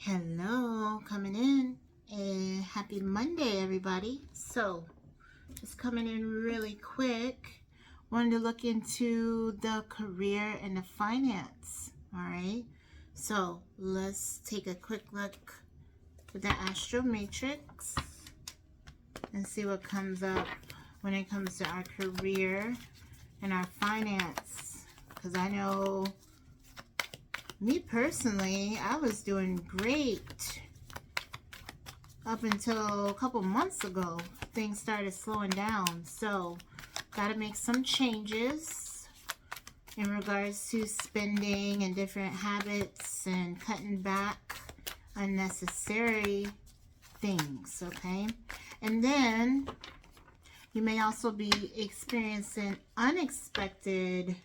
Hello, coming in. Happy Monday, everybody. So, just coming in really quick. Wanted to look into the career and the finance. All right. So, let's take a quick look with the Astromatrix and see what comes up when it comes to our career and our finance. Because I know me personally, I was doing great up until a couple months ago. Things started slowing down, so got to make some changes in regards to spending and different habits and cutting back unnecessary things, okay? And then you may also be experiencing unexpected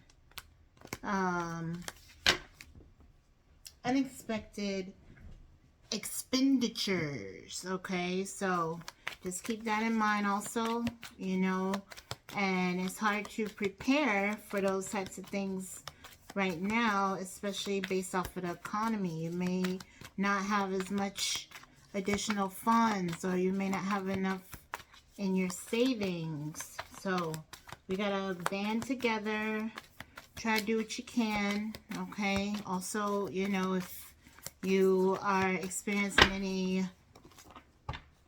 expenditures, okay? So just keep that in mind also, and it's hard to prepare for those types of things right now, especially based off of the economy. You may not have as much additional funds, or you may not have enough in your savings. So we gotta band together, try to do what you can, okay? Also, if you are experiencing any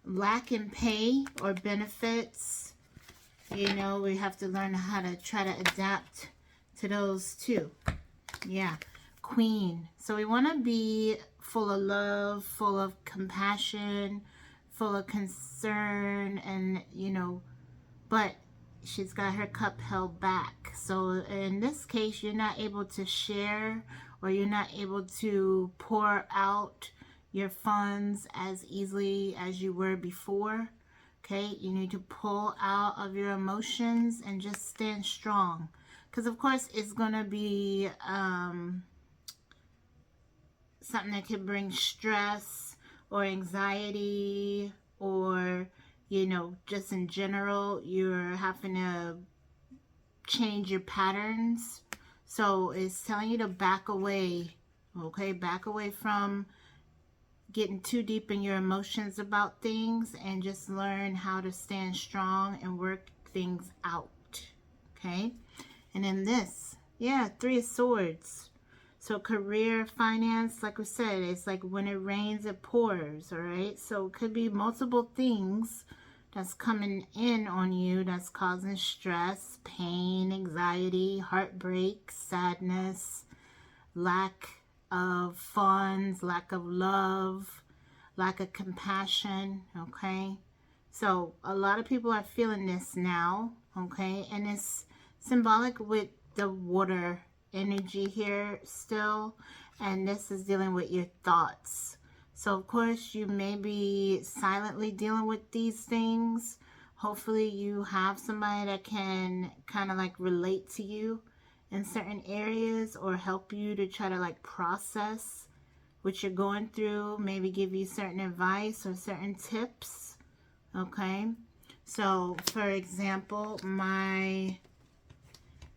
lack in pay or benefits, we have to learn how to try to adapt to those too. Yeah, Queen. So we want to be full of love, full of compassion, full of concern, and but she's got her cup held back. So in this case, you're not able to share, or you're not able to pour out your funds as easily as you were before. Okay, you need to pull out of your emotions and just stand strong, because of course it's going to be something that can bring stress or anxiety, or just in general, you're having to change your patterns. So it's telling you to back away, okay? Back away from getting too deep in your emotions about things, and just learn how to stand strong and work things out, okay? And then this, yeah, 3 of Swords. So career, finance, like we said, it's like when it rains, it pours, all right? So it could be multiple things that's coming in on you that's causing stress, pain, anxiety, heartbreak, sadness, lack of funds, lack of love, lack of compassion, okay? So a lot of people are feeling this now, okay? And it's symbolic with the water energy here still, and this is dealing with your thoughts. So of course you may be silently dealing with these things. Hopefully you have somebody that can kind of like relate to you in certain areas, or help you to try to like process what you're going through, maybe give you certain advice or certain tips, okay? So for example, my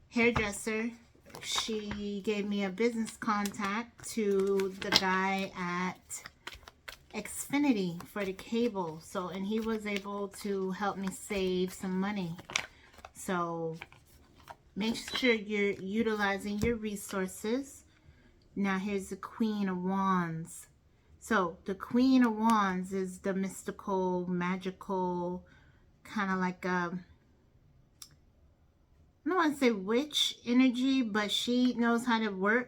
hairdresser, she gave me a business contact to the guy at Xfinity for the cable. So, and he was able to help me save some money. So make sure you're utilizing your resources. Now here's the Queen of Wands. So the Queen of Wands is the mystical, magical, kind of like a, I don't want to say witch energy, but she knows how to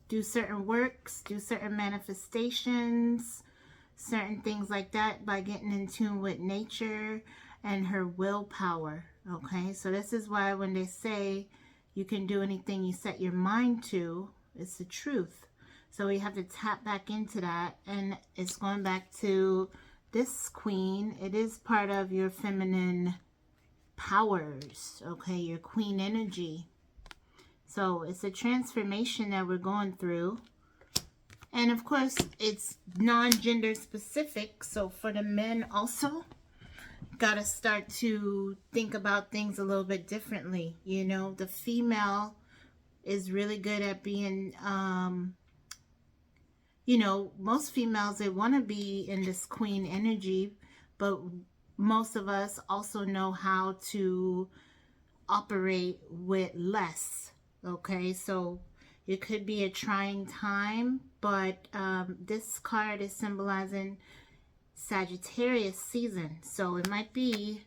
do certain works, do certain manifestations, certain things like that, by getting in tune with nature and her willpower, okay? So this is why when they say you can do anything you set your mind to, it's the truth. So we have to tap back into that, and it's going back to this Queen. It is part of your feminine powers, okay, your queen energy. So it's a transformation that we're going through, and of course it's non-gender specific. So for the men also, gotta start to think about things a little bit differently. The female is really good at being you know, most females, they want to be in this queen energy, but most of us also know how to operate with less. Okay, so it could be a trying time, but this card is symbolizing Sagittarius season. So it might be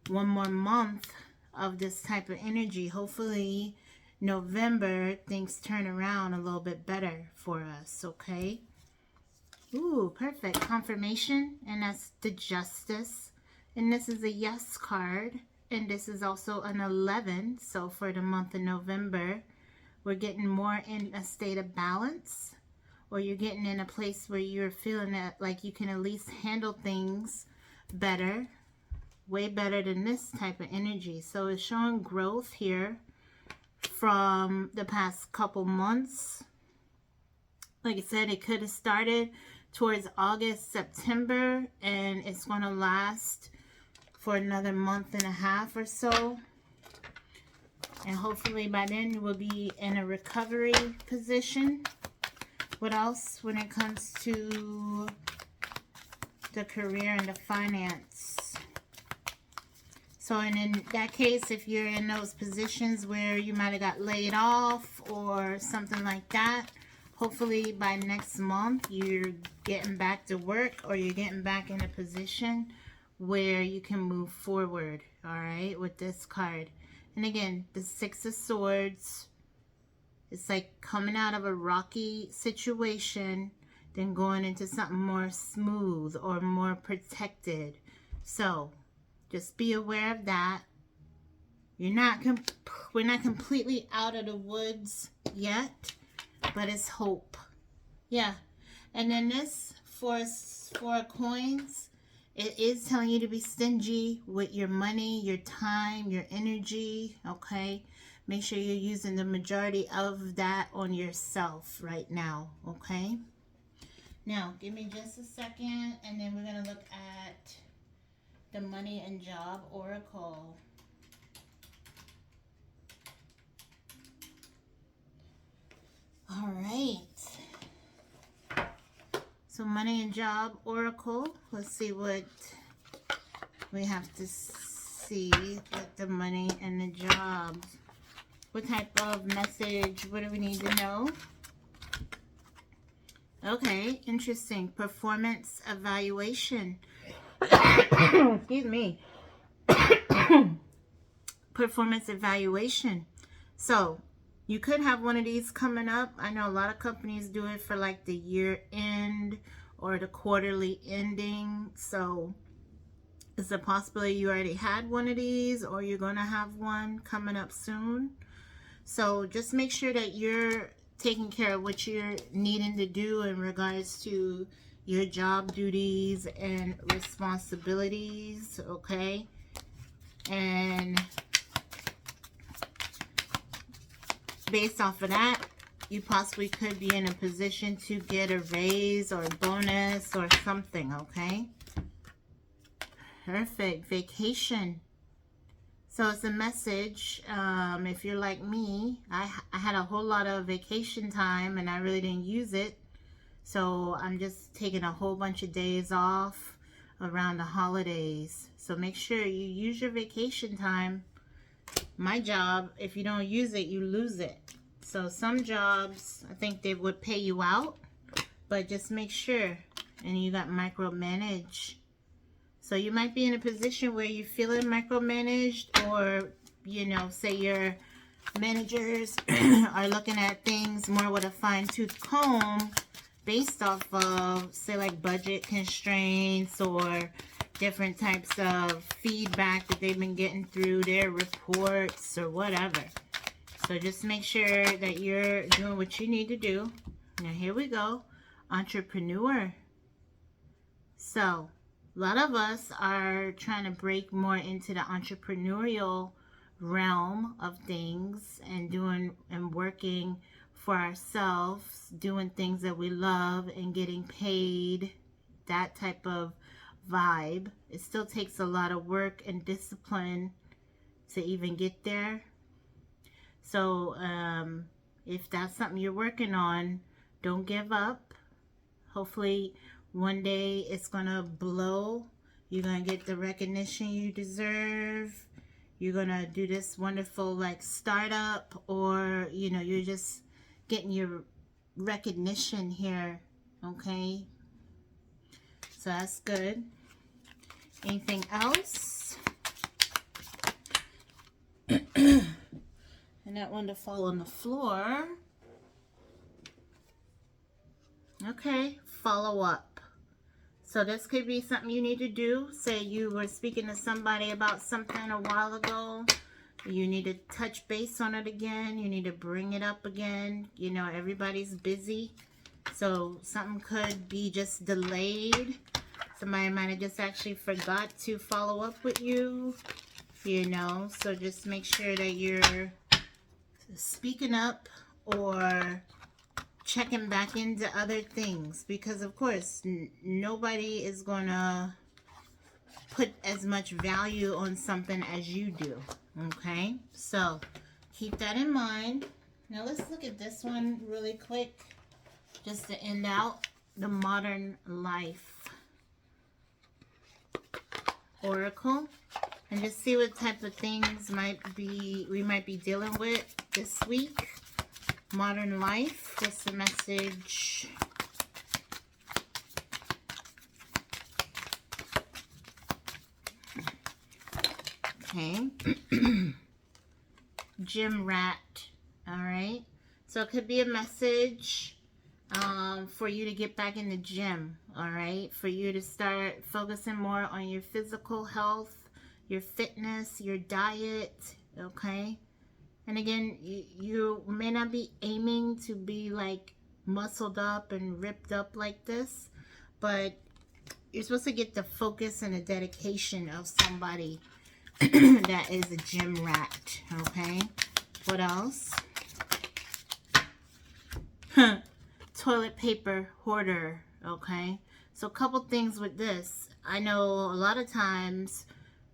one more month of this type of energy. Hopefully November things turn around a little bit better for us. Okay. Ooh, perfect. Confirmation. And that's the Justice. And this is a yes card. And this is also an 11. So for the month of November, we're getting more in a state of balance. Or you're getting in a place where you're feeling that like you can at least handle things better. Way better than this type of energy. So it's showing growth here from the past couple months. Like I said, it could have started towards August, September, and it's going to last for another month and a half or so. And hopefully by then we'll be in a recovery position. What else when it comes to the career and the finance? So, and in that case, if you're in those positions where you might have got laid off or something like that, hopefully by next month you're getting back to work or you're getting back in a position where you can move forward, all right, with this card. And again, the Six of Swords, it's like coming out of a rocky situation, then going into something more smooth or more protected. So just be aware of that. We're not completely out of the woods yet, but it's hope. Yeah. And then this four coins, it is telling you to be stingy with your money, your time, your energy. Okay. Make sure you're using the majority of that on yourself right now, okay? Now, give me just a second, and then we're going to look at the Money and Job Oracle. All right. So, Money and Job Oracle. Let's see what we have to see with the money and the jobs. What type of message? What do we need to know? Okay, interesting. Performance evaluation. Excuse me. Performance evaluation. So, you could have one of these coming up. I know a lot of companies do it for like the year end or the quarterly ending. So, it's a possibility you already had one of these or you're going to have one coming up soon. So just make sure that you're taking care of what you're needing to do in regards to your job duties and responsibilities, okay? And based off of that, you possibly could be in a position to get a raise or a bonus or something, okay? Perfect. Vacation. So it's a message, if you're like me, I had a whole lot of vacation time and I really didn't use it. So I'm just taking a whole bunch of days off around the holidays. So make sure you use your vacation time. My job, if you don't use it, you lose it. So some jobs, I think they would pay you out, but just make sure. And you got micromanage. So you might be in a position where you're feeling micromanaged, or, you know, say your managers are looking at things more with a fine-tooth comb based off of, say, like budget constraints or different types of feedback that they've been getting through their reports or whatever. So just make sure that you're doing what you need to do. Now here we go. Entrepreneur. So a lot of us are trying to break more into the entrepreneurial realm of things and doing and working for ourselves, doing things that we love and getting paid, that type of vibe. It still takes a lot of work and discipline to even get there. So if that's something you're working on, don't give up. Hopefully one day it's gonna blow. You're gonna get the recognition you deserve. You're gonna do this wonderful like startup, or you know, you're just getting your recognition here. Okay, so that's good. Anything else? And that one to fall on the floor. Okay, follow up. So this could be something you need to do. Say you were speaking to somebody about something a while ago. You need to touch base on it again. You need to bring it up again. You know, everybody's busy. So something could be just delayed. Somebody might have just actually forgot to follow up with you. You know, so just make sure that you're speaking up or checking back into other things, because of course nobody is gonna put as much value on something as you do. Okay, so keep that in mind. Now let's look at this one really quick just to end out the modern life oracle, and just see what type of things we might be dealing with this week. Modern life, what's the message? Okay. Gym rat. All right. So it could be a message for you to get back in the gym. All right. For you to start focusing more on your physical health, your fitness, your diet. Okay. And again, you may not be aiming to be like muscled up and ripped up like this, but you're supposed to get the focus and the dedication of somebody that is a gym rat. Okay. What else? Toilet paper hoarder. Okay. So a couple things with this. I know a lot of times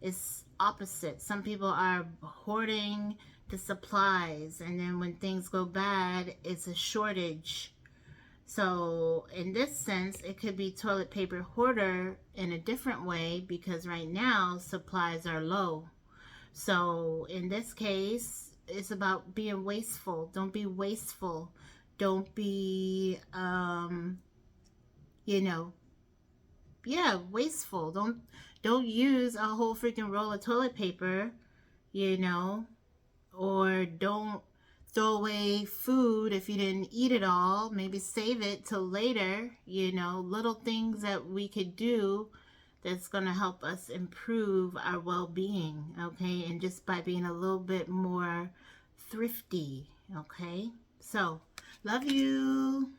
it's opposite. Some people are hoarding the supplies, and then when things go bad, it's a shortage. So in this sense, it could be toilet paper hoarder in a different way, because right now supplies are low. So in this case, it's about being wasteful. Don't be wasteful. Don't be you know, yeah, wasteful. Don't use a whole freaking roll of toilet paper, you know, or don't throw away food if you didn't eat it all. Maybe save it till later. You know, little things that we could do that's going to help us improve our well-being. Okay, and just by being a little bit more thrifty. Okay, so love you.